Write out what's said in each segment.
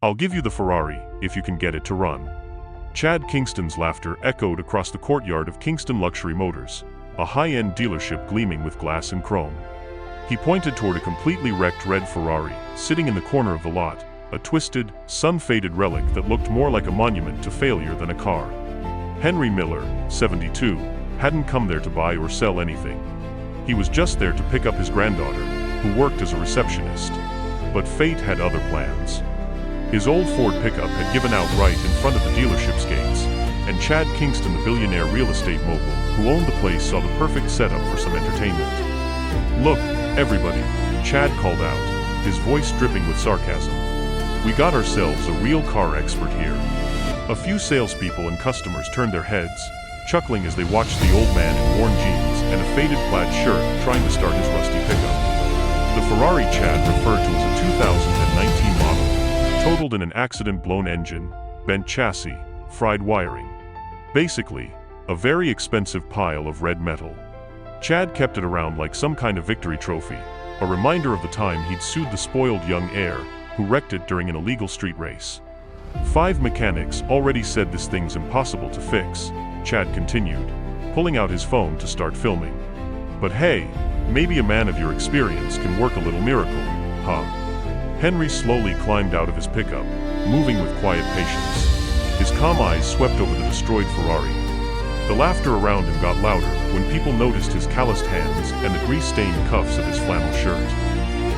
I'll give you the Ferrari, if you can get it to run. Chad Kingston's laughter echoed across the courtyard of Kingston Luxury Motors, a high-end dealership gleaming with glass and chrome. He pointed toward a completely wrecked red Ferrari, sitting in the corner of the lot, a twisted, sun-faded relic that looked more like a monument to failure than a car. Henry Miller, 72, hadn't come there to buy or sell anything. He was just there to pick up his granddaughter, who worked as a receptionist. But fate had other plans. His old Ford pickup had given out right in front of the dealership's gates, and Chad Kingston, the billionaire real estate mogul who owned the place, saw the perfect setup for some entertainment. "Look, everybody," Chad called out, his voice dripping with sarcasm. "We got ourselves a real car expert here." A few salespeople and customers turned their heads, chuckling as they watched the old man in worn jeans and a faded plaid shirt trying to start his rusty pickup. The Ferrari Chad referred to as a 2019 model, totaled in an accident-blown engine, bent chassis, fried wiring. Basically, a very expensive pile of red metal. Chad kept it around like some kind of victory trophy, a reminder of the time he'd sued the spoiled young heir who wrecked it during an illegal street race. 5 mechanics already said this thing's impossible to fix, Chad continued, pulling out his phone to start filming. "But hey, maybe a man of your experience can work a little miracle, huh?" Henry slowly climbed out of his pickup, moving with quiet patience. His calm eyes swept over the destroyed Ferrari. The laughter around him got louder when people noticed his calloused hands and the grease-stained cuffs of his flannel shirt.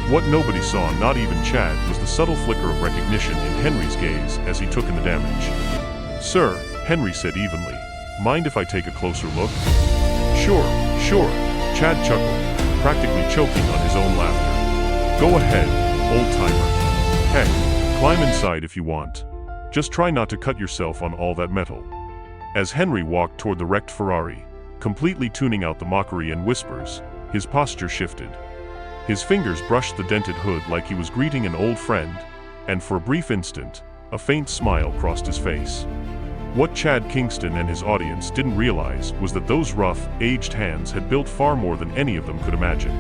What nobody saw, not even Chad, was the subtle flicker of recognition in Henry's gaze as he took in the damage. "Sir," Henry said evenly, "mind if I take a closer look?" Sure," Chad chuckled, practically choking on his own laughter. "Go ahead, old-timer. Heck, climb inside if you want. Just try not to cut yourself on all that metal." As Henry walked toward the wrecked Ferrari, completely tuning out the mockery and whispers, his posture shifted. His fingers brushed the dented hood like he was greeting an old friend, and for a brief instant, a faint smile crossed his face. What Chad Kingston and his audience didn't realize was that those rough, aged hands had built far more than any of them could imagine.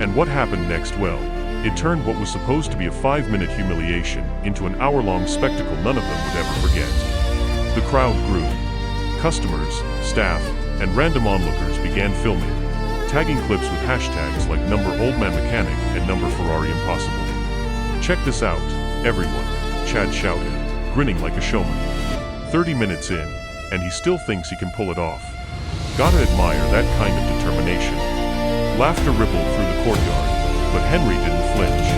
And what happened next? Well, it turned what was supposed to be a 5-minute humiliation into an hour-long spectacle none of them would ever forget. The crowd grew. Customers, staff, and random onlookers began filming, tagging clips with hashtags like #OldManMechanic and #FerrariImpossible. "Check this out, everyone," Chad shouted, grinning like a showman. 30 minutes in, and he still thinks he can pull it off. Gotta admire that kind of determination. Laughter rippled through the courtyard, but Henry didn't flinch.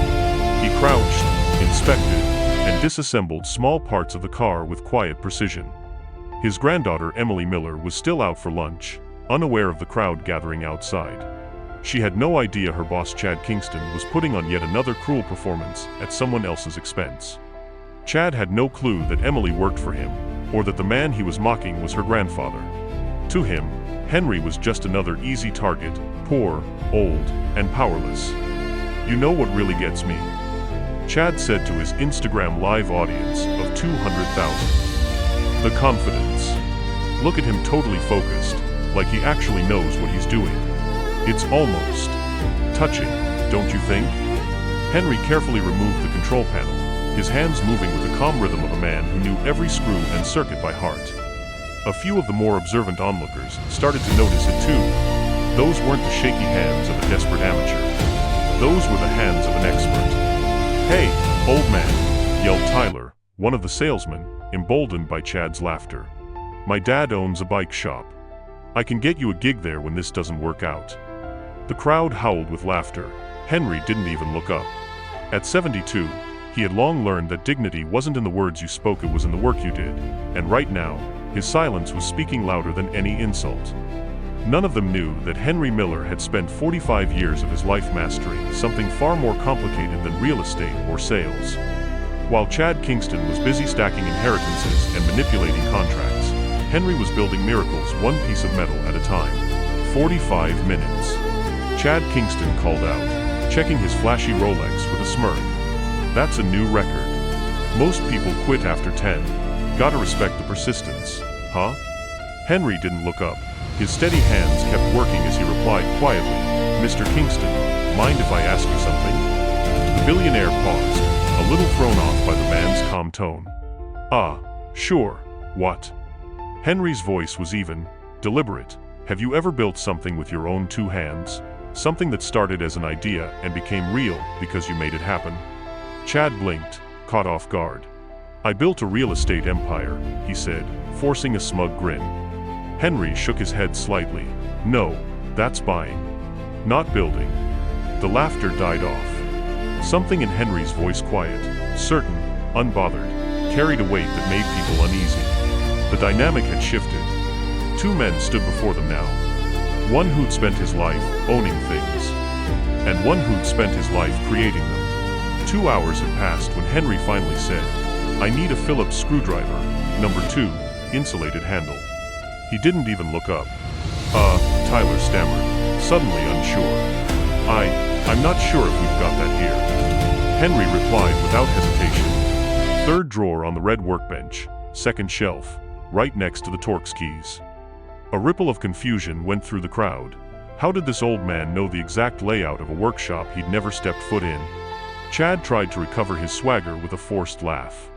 He crouched, inspected, and disassembled small parts of the car with quiet precision. His granddaughter Emily Miller was still out for lunch, unaware of the crowd gathering outside. She had no idea her boss Chad Kingston was putting on yet another cruel performance at someone else's expense. Chad had no clue that Emily worked for him, or that the man he was mocking was her grandfather. To him, Henry was just another easy target, poor, old, and powerless. "You know what really gets me?" Chad said to his Instagram live audience of 200,000. "The confidence. Look at him, totally focused, like he actually knows what he's doing. It's almost touching, don't you think?" Henry carefully removed the control panel, his hands moving with the calm rhythm of a man who knew every screw and circuit by heart. A few of the more observant onlookers started to notice it too. Those weren't the shaky hands of a desperate amateur. Those were the hands of an expert. "Hey, old man," yelled Tyler, one of the salesmen, emboldened by Chad's laughter. "My dad owns a bike shop. I can get you a gig there when this doesn't work out." The crowd howled with laughter. Henry didn't even look up. At 72, he had long learned that dignity wasn't in the words you spoke, it was in the work you did, and right now, his silence was speaking louder than any insult. None of them knew that Henry Miller had spent 45 years of his life mastering something far more complicated than real estate or sales. While Chad Kingston was busy stacking inheritances and manipulating contracts, Henry was building miracles one piece of metal at a time. 45 minutes. Chad Kingston called out, checking his flashy Rolex with a smirk. "That's a new record. Most people quit after 10. Gotta respect the persistence, huh?" Henry didn't look up. His steady hands kept working as he replied quietly, "Mr. Kingston, mind if I ask you something?" The billionaire paused, a little thrown off by the man's calm calm tone. "Ah, sure, what?" Henry's voice was even, deliberate. "Have you ever built something with your own two hands? Something that started as an idea and became real because you made it happen?" Chad blinked, caught off guard. "I built a real estate empire," he said, forcing a smug grin. Henry shook his head slightly. "No, that's buying. Not building." The laughter died off. Something in Henry's voice, quiet, certain, unbothered, carried a weight that made people uneasy. The dynamic had shifted. Two men stood before them now. One who'd spent his life owning things, and one who'd spent his life creating them. 2 hours had passed when Henry finally said, "I need a Phillips screwdriver, number 2, insulated handle." He didn't even look up. Tyler stammered, suddenly unsure. I'm not sure if we've got that here." Henry replied without hesitation. "Third drawer on the red workbench, second shelf, right next to the Torx keys." A ripple of confusion went through the crowd. How did this old man know the exact layout of a workshop he'd never stepped foot in? Chad tried to recover his swagger with a forced laugh.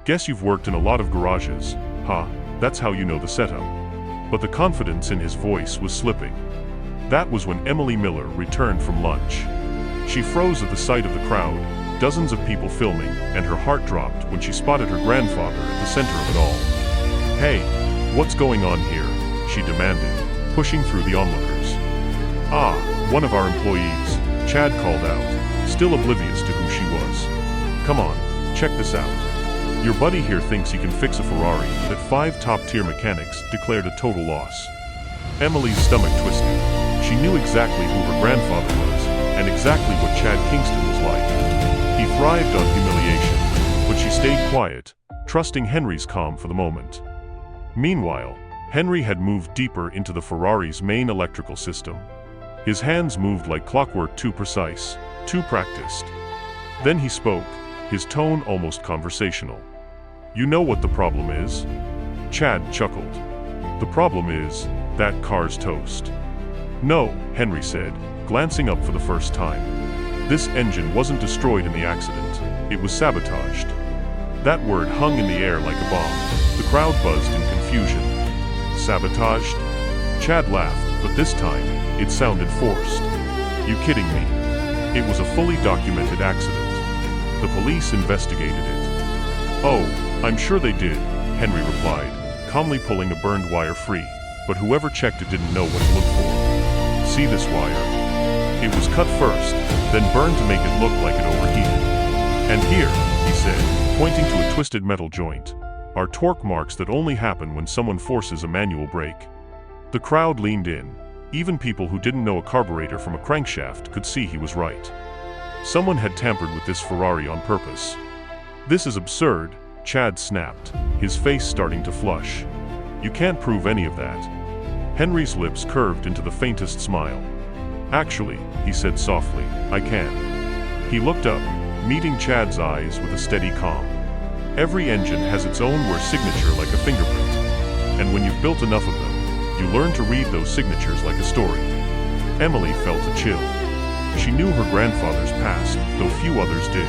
"Guess you've worked in a lot of garages, huh? That's how you know the setup." But the confidence in his voice was slipping. That was when Emily Miller returned from lunch. She froze at the sight of the crowd, dozens of people filming, and her heart dropped when she spotted her grandfather at the center of it all. "Hey, what's going on here?" she demanded, pushing through the onlookers. "Ah, one of our employees," Chad called out, still oblivious to who she was. "Come on, check this out. Your buddy here thinks he can fix a Ferrari that 5 top-tier mechanics declared a total loss." Emily's stomach twisted. She knew exactly who her grandfather was, and exactly what Chad Kingston was like. He thrived on humiliation, but she stayed quiet, trusting Henry's calm for the moment. Meanwhile, Henry had moved deeper into the Ferrari's main electrical system. His hands moved like clockwork, too precise, too practiced. Then he spoke, his tone almost conversational. "You know what the problem is?" Chad chuckled. "The problem is, that car's toast." "No," Henry said, glancing up for the first time. "This engine wasn't destroyed in the accident. It was sabotaged." That word hung in the air like a bomb. The crowd buzzed in confusion. "Sabotaged?" Chad laughed, but this time, it sounded forced. "You kidding me? It was a fully documented accident. The police investigated it." "Oh, I'm sure they did," Henry replied, calmly pulling a burned wire free. "But whoever checked it didn't know what to look for. See this wire? It was cut first, then burned to make it look like it overheated. And here," he said, pointing to a twisted metal joint, "are torque marks that only happen when someone forces a manual brake." The crowd leaned in. Even people who didn't know a carburetor from a crankshaft could see he was right. Someone had tampered with this Ferrari on purpose. "This is absurd," Chad snapped, his face starting to flush. "You can't prove any of that." Henry's lips curved into the faintest smile. "Actually," he said softly, "I can." He looked up, meeting Chad's eyes with a steady calm. "Every engine has its own wear signature like a fingerprint. And when you've built enough of them, you learn to read those signatures like a story." Emily felt a chill. She knew her grandfather's past, though few others did.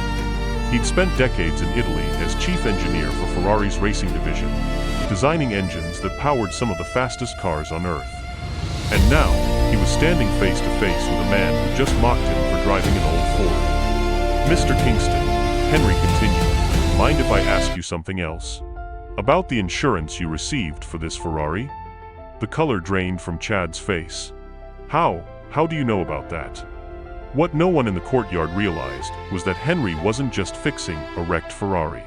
He'd spent decades in Italy as chief engineer for Ferrari's racing division, designing engines that powered some of the fastest cars on Earth. And now, he was standing face to face with a man who just mocked him for driving an old Ford. "Mr. Kingston," Henry continued, "mind if I ask you something else? About the insurance you received for this Ferrari?" The color drained from Chad's face. How do you know about that?" What no one in the courtyard realized was that Henry wasn't just fixing a wrecked Ferrari.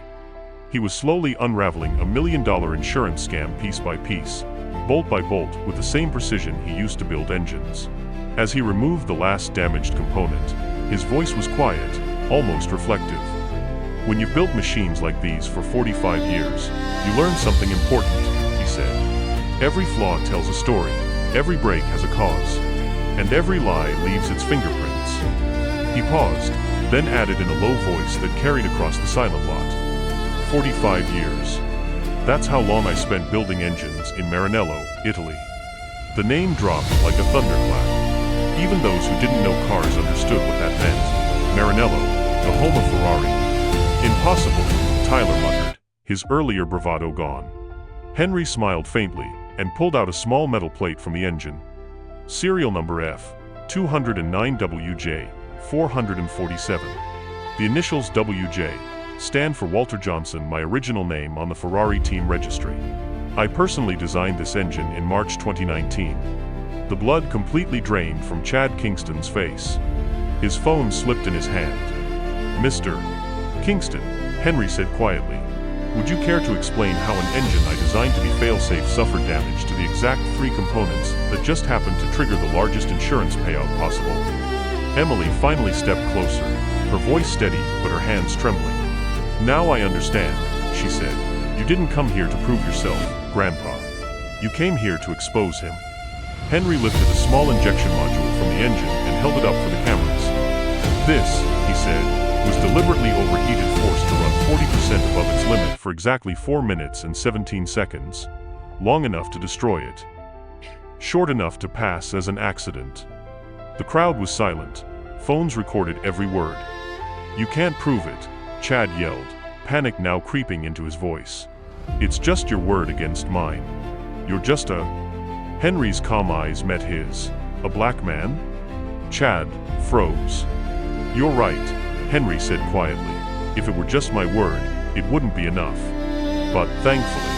He was slowly unraveling a $1 million insurance scam piece by piece, bolt by bolt, with the same precision he used to build engines. As he removed the last damaged component, his voice was quiet, almost reflective. "When you've built machines like these for 45 years, you learn something important," he said. "Every flaw tells a story, every break has a cause, and every lie leaves its fingerprints." He paused, then added in a low voice that carried across the silent lot. 45 years. That's how long I spent building engines in Maranello, Italy." The name dropped like a thunderclap. Even those who didn't know cars understood what that meant. Maranello, the home of Ferrari. "Impossible," Tyler muttered. his earlier bravado gone. Henry smiled faintly and pulled out a small metal plate from the engine. Serial number F209WJ 447. The initials WJ stand for Walter Johnson, my original name on the Ferrari team registry. I personally designed this engine in March 2019. The blood completely drained from Chad Kingston's face. His phone slipped in his hand. Mr. Kingston, Henry said quietly, would you care to explain how an engine I designed to be fail-safe suffered damage to the exact 3 components that just happened to trigger the largest insurance payout possible? Emily finally stepped closer, her voice steady but her hands trembling. Now I understand, she said. You didn't come here to prove yourself, Grandpa. You came here to expose him. Henry lifted a small injection module from the engine and held it up for the cameras. This, he said, was deliberately overheated, forced to run 40% above its limit for exactly 4 minutes and 17 seconds. Long enough to destroy it. Short enough to pass as an accident. The crowd was silent. Phones recorded every word. You can't prove it, Chad yelled, panic now creeping into his voice. It's just your word against mine. You're just a... Henry's calm eyes met his. A black man? Chad froze. You're right, Henry said quietly. If it were just my word, it wouldn't be enough. But thankfully,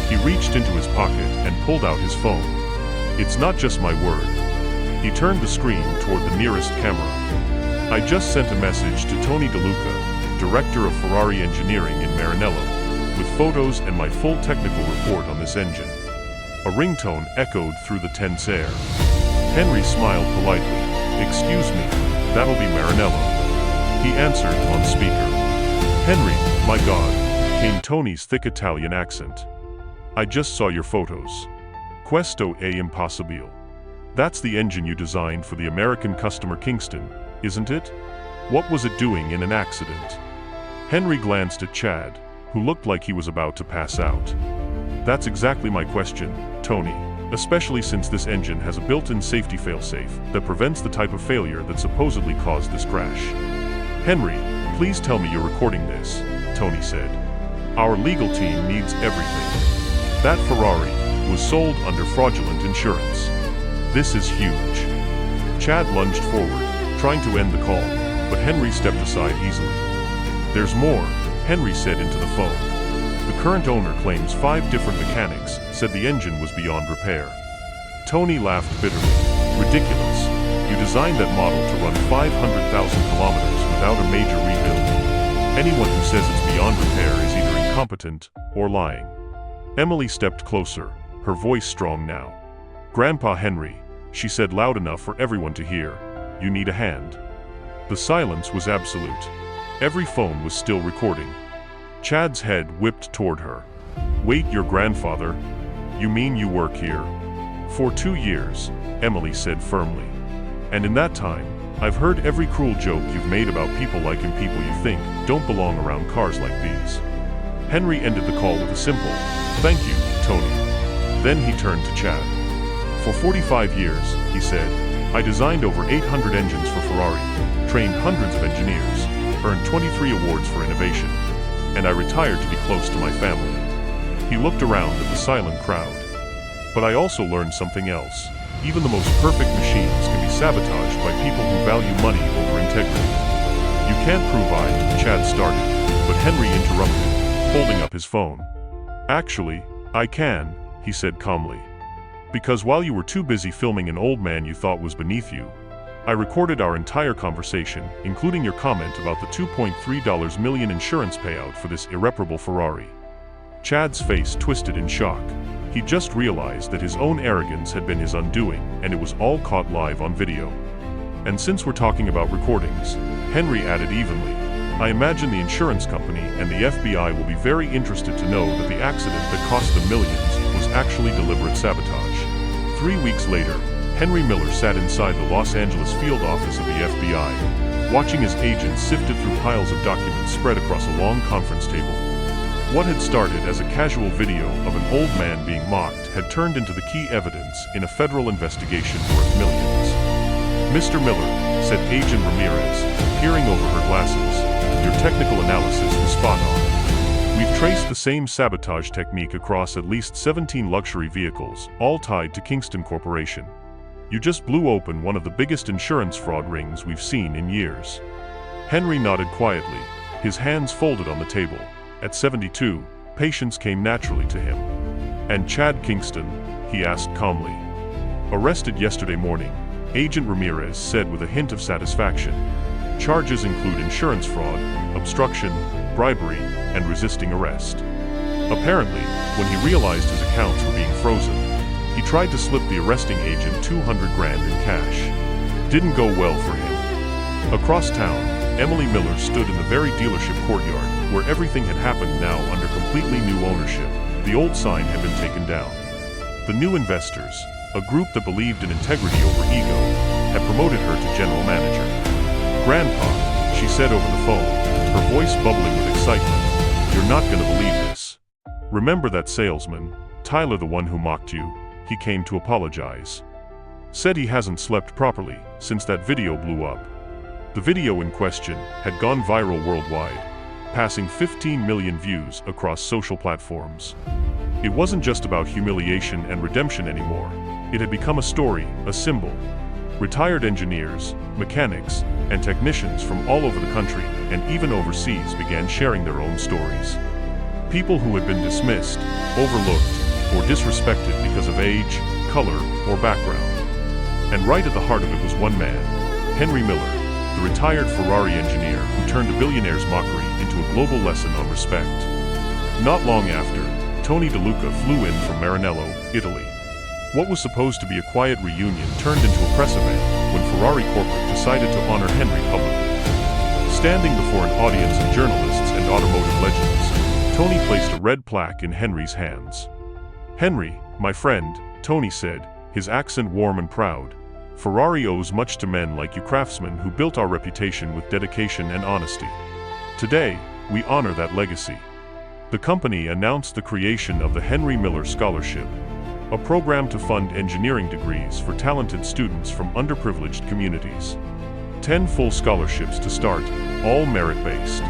he reached into his pocket and pulled out his phone. It's not just my word. He turned the screen toward the nearest camera. I just sent a message to Tony DeLuca, director of Ferrari engineering in Maranello, with photos and my full technical report on this engine. A ringtone echoed through the tense air. Henry smiled politely. Excuse me, that'll be Maranello. He answered on speaker. Henry, my God, came Tony's thick Italian accent. I just saw your photos. Questo è impossibile. That's the engine you designed for the American customer Kingston, isn't it? What was it doing in an accident? Henry glanced at Chad, who looked like he was about to pass out. That's exactly my question, Tony, especially since this engine has a built-in safety failsafe that prevents the type of failure that supposedly caused this crash. Henry, please tell me you're recording this, Tony said. Our legal team needs everything. That Ferrari was sold under fraudulent insurance. This is huge. Chad lunged forward, trying to end the call, but Henry stepped aside easily. There's more, Henry said into the phone. The current owner claims 5 different mechanics said the engine was beyond repair. Tony laughed bitterly. Ridiculous. You designed that model to run 500,000 kilometers without a major rebuild. Anyone who says it's beyond repair is either incompetent or lying. Emily stepped closer, her voice strong now. Grandpa Henry, she said loud enough for everyone to hear, you need a hand. The silence was absolute. Every phone was still recording. Chad's head whipped toward her. Wait, your grandfather? You mean you work here? For 2 years, Emily said firmly. And in that time, I've heard every cruel joke you've made about people liking people you think don't belong around cars like these. Henry ended the call with a simple, thank you, Tony. Then he turned to Chad. For 45 years, he said, I designed over 800 engines for Ferrari, trained hundreds of engineers, earned 23 awards for innovation, and I retired to be close to my family. He looked around at the silent crowd. But I also learned something else. Even the most perfect machines can be sabotaged by people who value money over integrity. You can't prove Chad started, but Henry interrupted, holding up his phone. Actually, I can, he said calmly. Because while you were too busy filming an old man you thought was beneath you, I recorded our entire conversation, including your comment about the $2.3 million insurance payout for this irreparable Ferrari. Chad's face twisted in shock. He just realized that his own arrogance had been his undoing, and it was all caught live on video. And since we're talking about recordings, Henry added evenly, I imagine the insurance company and the FBI will be very interested to know that the accident that cost them millions was actually deliberate sabotage. 3 weeks later, Henry Miller sat inside the Los Angeles field office of the FBI, watching his agents sifted through piles of documents spread across a long conference table. What had started as a casual video of an old man being mocked had turned into the key evidence in a federal investigation worth millions. Mr. Miller, said Agent Ramirez, peering over her glasses, your technical analysis was spot on. We've traced the same sabotage technique across at least 17 luxury vehicles, all tied to Kingston Corporation. You just blew open one of the biggest insurance fraud rings we've seen in years. Henry nodded quietly, his hands folded on the table. At 72, patience came naturally to him. And Chad Kingston? He asked calmly. Arrested yesterday morning, Agent Ramirez said with a hint of satisfaction. Charges include insurance fraud, obstruction, bribery, and resisting arrest. Apparently, when he realized his accounts were being frozen, he tried to slip the arresting agent $200,000 in cash. Didn't go well for him. Across town, Emily Miller stood in the very dealership courtyard, where everything had happened now under completely new ownership. The old sign had been taken down. The new investors, a group that believed in integrity over ego, had promoted her to general manager. "Grandpa," she said over the phone, her voice bubbling with excitement, "you're not gonna believe this. Remember that salesman, Tyler, the one who mocked you? He came to apologize. Said he hasn't slept properly since that video blew up." The video in question had gone viral worldwide, passing 15 million views across social platforms. It wasn't just about humiliation and redemption anymore. It had become a story, a symbol. Retired engineers, mechanics, and technicians from all over the country and even overseas began sharing their own stories. People who had been dismissed, overlooked, or disrespected because of age, color, or background. And right at the heart of it was one man, Henry Miller, the retired Ferrari engineer who turned a billionaire's mockery into a global lesson on respect. Not long after, Tony DeLuca flew in from Maranello, Italy. What was supposed to be a quiet reunion turned into a press event when Ferrari corporate decided to honor Henry publicly. Standing before an audience of journalists and automotive legends, Tony placed a red plaque in Henry's hands. "Henry, my friend," Tony said, his accent warm and proud, "Ferrari owes much to men like you craftsmen who built our reputation with dedication and honesty. Today, we honor that legacy." The company announced the creation of the Henry Miller Scholarship, a program to fund engineering degrees for talented students from underprivileged communities. 10 full scholarships to start, all merit-based.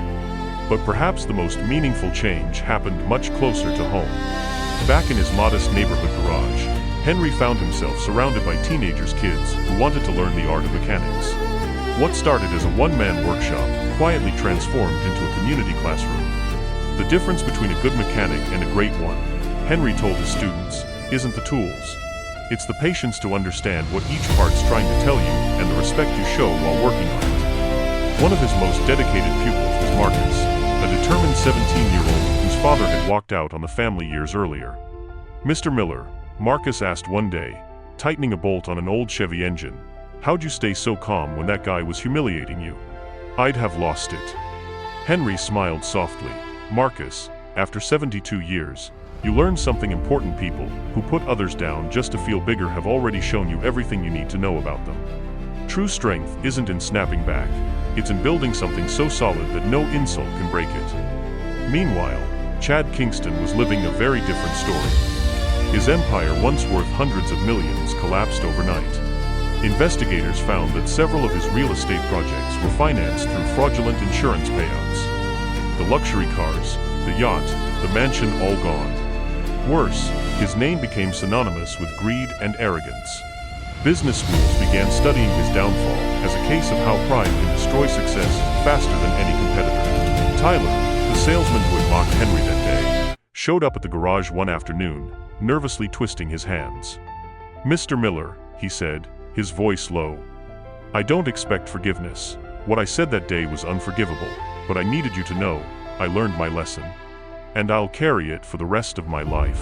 But perhaps the most meaningful change happened much closer to home. Back in his modest neighborhood garage, Henry found himself surrounded by teenagers' kids who wanted to learn the art of mechanics. What started as a one-man workshop quietly transformed into a community classroom. The difference between a good mechanic and a great one, Henry told his students, isn't the tools. It's the patience to understand what each part's trying to tell you and the respect you show while working on it. One of his most dedicated pupils was Marcus, a determined 17-year-old whose father had walked out on the family years earlier. "Mr. Miller," Marcus asked one day, tightening a bolt on an old Chevy engine, "how'd you stay so calm when that guy was humiliating you?" "I'd have lost it." Henry smiled softly. "Marcus, after 72 years, you learned something important. People who put others down just to feel bigger have already shown you everything you need to know about them. True strength isn't in snapping back, it's in building something so solid that no insult can break it." Meanwhile, Chad Kingston was living a very different story. His empire, once worth hundreds of millions, collapsed overnight. Investigators found that several of his real estate projects were financed through fraudulent insurance payouts. The luxury cars, the yacht, the mansion, all gone. Worse, his name became synonymous with greed and arrogance. Business schools began studying his downfall as a case of how pride can destroy success faster than any competitor. Tyler, the salesman who had mocked Henry that day, showed up at the garage one afternoon, nervously twisting his hands. "Mr. Miller," he said, his voice low, "I don't expect forgiveness. What I said that day was unforgivable, but I needed you to know I learned my lesson. And I'll carry it for the rest of my life."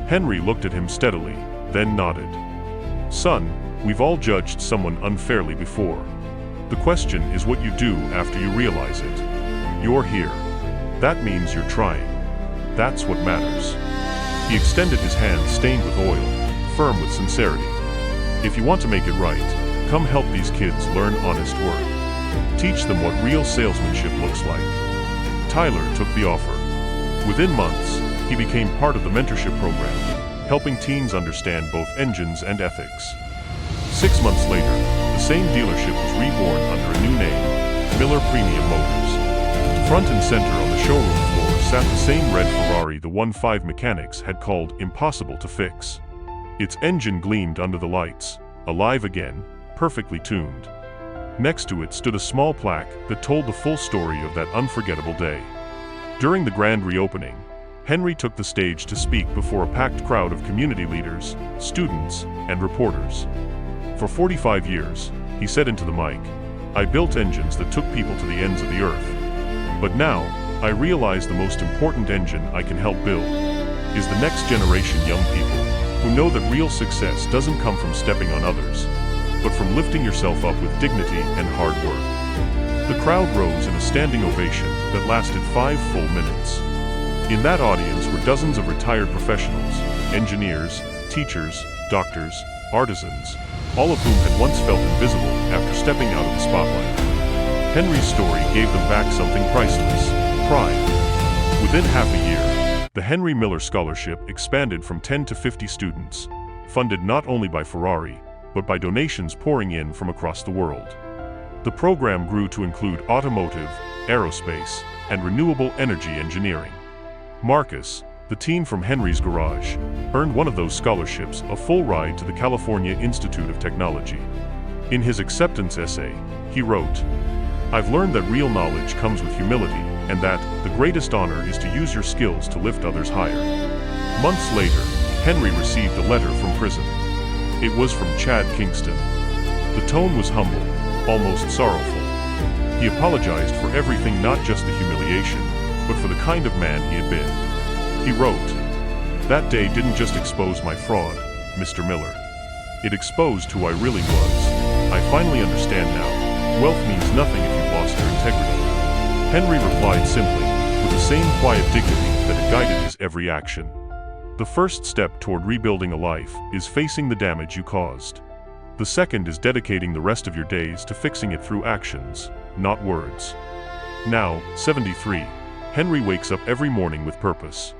Henry looked at him steadily, then nodded. "Son, we've all judged someone unfairly before. The question is what you do after you realize it. You're here. That means you're trying. That's what matters." He extended his hand stained with oil, firm with sincerity. "If you want to make it right, come help these kids learn honest work. Teach them what real salesmanship looks like." Tyler took the offer. Within months, he became part of the mentorship program, helping teens understand both engines and ethics. 6 months later, the same dealership was reborn under a new name, Miller Premium Motors. Front and center on the showroom floor sat the same red Ferrari the 1-5 mechanics had called impossible to fix. Its engine gleamed under the lights, alive again, perfectly tuned. Next to it stood a small plaque that told the full story of that unforgettable day. During the grand reopening, Henry took the stage to speak before a packed crowd of community leaders, students, and reporters. For 45 years, he said into the mic, "I built engines that took people to the ends of the earth. But now, I realize the most important engine I can help build is the next generation young people who know that real success doesn't come from stepping on others, but from lifting yourself up with dignity and hard work." The crowd rose in a standing ovation that lasted 5 full minutes. In that audience were dozens of retired professionals, engineers, teachers, doctors, artisans, all of whom had once felt invisible after stepping out of the spotlight. Henry's story gave them back something priceless: pride. Within half a year, the Henry Miller Scholarship expanded from 10 to 50 students, funded not only by Ferrari, but by donations pouring in from across the world. The program grew to include automotive, aerospace, and renewable energy engineering. Marcus, the teen from Henry's garage, earned one of those scholarships a full ride to the California Institute of Technology. In his acceptance essay, he wrote, "I've learned that real knowledge comes with humility, and that the greatest honor is to use your skills to lift others higher." Months later, Henry received a letter from prison. It was from Chad Kingston. The tone was humble, almost sorrowful. He apologized for everything, not just the humiliation, but for the kind of man he had been. He wrote, "That day didn't just expose my fraud, Mr. Miller. It exposed who I really was. I finally understand now. Wealth means nothing if you've lost your integrity." Henry replied simply, with the same quiet dignity that had guided his every action. The first step toward rebuilding a life is facing the damage you caused. The second is dedicating the rest of your days to fixing it through actions, not words. Now, 73, Henry wakes up every morning with purpose.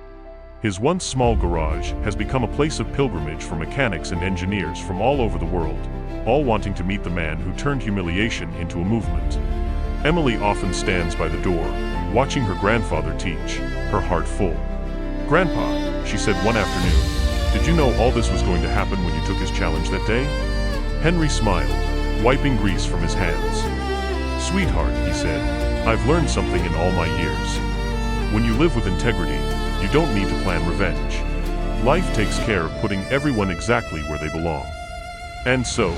His once small garage has become a place of pilgrimage for mechanics and engineers from all over the world, all wanting to meet the man who turned humiliation into a movement. Emily often stands by the door, watching her grandfather teach, her heart full. "Grandpa," she said one afternoon, "did you know all this was going to happen when you took his challenge that day?" Henry smiled, wiping grease from his hands. "Sweetheart," he said, "I've learned something in all my years. When you live with integrity, you don't need to plan revenge. Life takes care of putting everyone exactly where they belong." And so,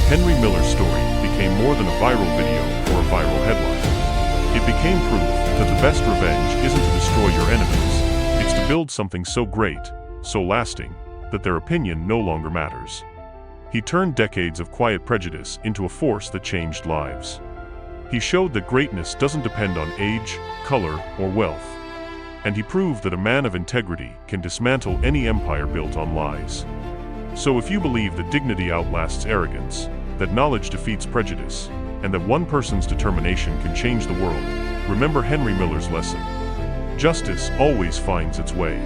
Henry Miller's story became more than a viral video or a viral headline. It became proof that the best revenge isn't to destroy your enemies, it's to build something so great, so lasting, that their opinion no longer matters. He turned decades of quiet prejudice into a force that changed lives. He showed that greatness doesn't depend on age, color, or wealth. And he proved that a man of integrity can dismantle any empire built on lies. So if you believe that dignity outlasts arrogance, that knowledge defeats prejudice, and that one person's determination can change the world, remember Henry Miller's lesson. Justice always finds its way.